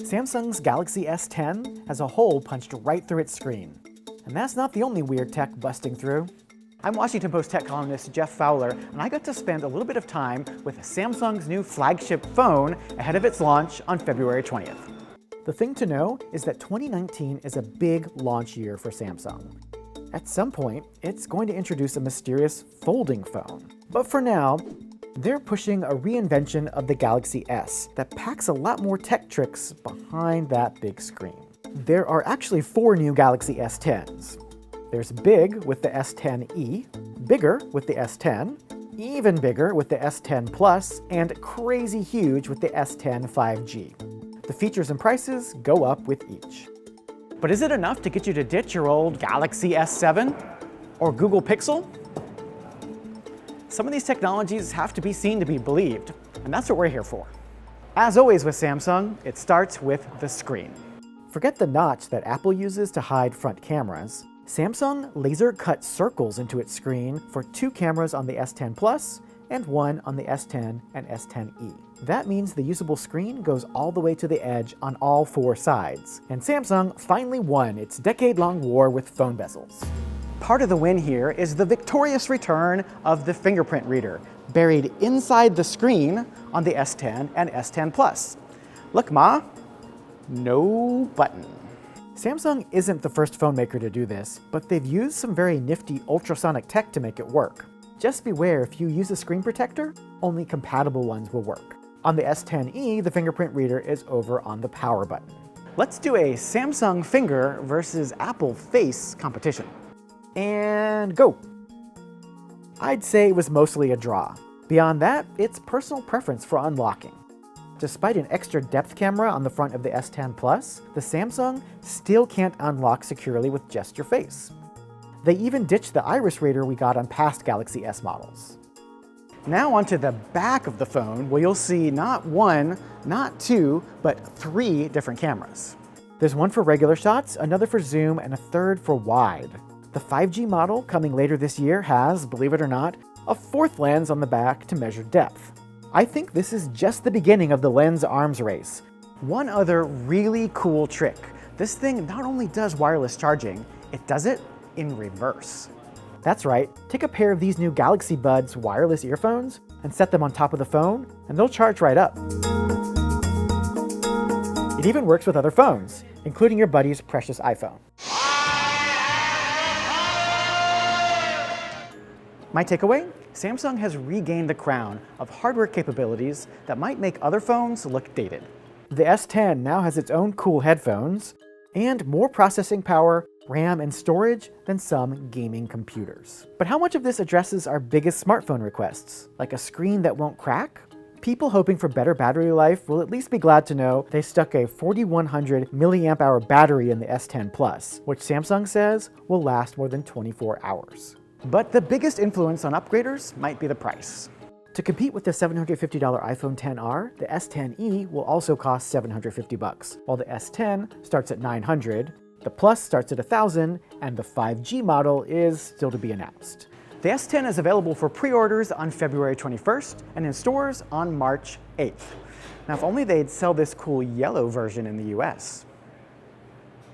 Samsung's Galaxy S10 has a hole punched right through its screen. And that's not the only weird tech busting through. I'm Washington Post tech columnist Jeff Fowler, and I got to spend a little bit of time with Samsung's new flagship phone ahead of its launch on February 20th. The thing to know is that 2019 is a big launch year for Samsung. At some point, it's going to introduce a mysterious folding phone. But for now, they're pushing a reinvention of the Galaxy S that packs a lot more tech tricks behind that big screen. There are actually 4 new Galaxy S10s. There's big with the S10e, bigger with the S10, even bigger with the S10 Plus, and crazy huge with the S10 5G. The features and prices go up with each. But is it enough to get you to ditch your old Galaxy S7 or Google Pixel? Some of these technologies have to be seen to be believed, and that's what we're here for. As always with Samsung, it starts with the screen. Forget the notch that Apple uses to hide front cameras. Samsung laser cut circles into its screen for 2 cameras on the S10 Plus and 1 on the S10 and S10e. That means the usable screen goes all the way to the edge on all 4 sides, and Samsung finally won its decade-long war with phone bezels. Part of the win here is the victorious return of the fingerprint reader, buried inside the screen on the S10 and S10 Plus. Look, Ma, no button. Samsung isn't the first phone maker to do this, but they've used some very nifty ultrasonic tech to make it work. Just beware, if you use a screen protector, only compatible ones will work. On the S10e, the fingerprint reader is over on the power button. Let's do a Samsung finger versus Apple face competition. And go. I'd say it was mostly a draw. Beyond that, it's personal preference for unlocking. Despite an extra depth camera on the front of the S10 Plus, the Samsung still can't unlock securely with just your face. They even ditched the iris reader we got on past Galaxy S models. Now onto the back of the phone, where you'll see not 1, not 2, but 3 different cameras. There's one for regular shots, another for zoom, and a third for wide. The 5G model coming later this year has, believe it or not, a 4th lens on the back to measure depth. I think this is just the beginning of the lens arms race. One other really cool trick. This thing not only does wireless charging, it does it in reverse. That's right, take a pair of these new Galaxy Buds wireless earphones and set them on top of the phone, and they'll charge right up. It even works with other phones, including your buddy's precious iPhone. My takeaway? Samsung has regained the crown of hardware capabilities that might make other phones look dated. The S10 now has its own cool headphones, and more processing power, RAM, and storage than some gaming computers. But how much of this addresses our biggest smartphone requests, like a screen that won't crack? People hoping for better battery life will at least be glad to know they stuck a 4100 milliamp hour battery in the S10 Plus, which Samsung says will last more than 24 hours. But the biggest influence on upgraders might be the price. To compete with the $750 iPhone XR, the S10e will also cost $750, while the S10 starts at $900, the Plus starts at $1,000, and the 5G model is still to be announced. The S10 is available for pre-orders on February 21st and in stores on March 8th. Now, if only they'd sell this cool yellow version in the US.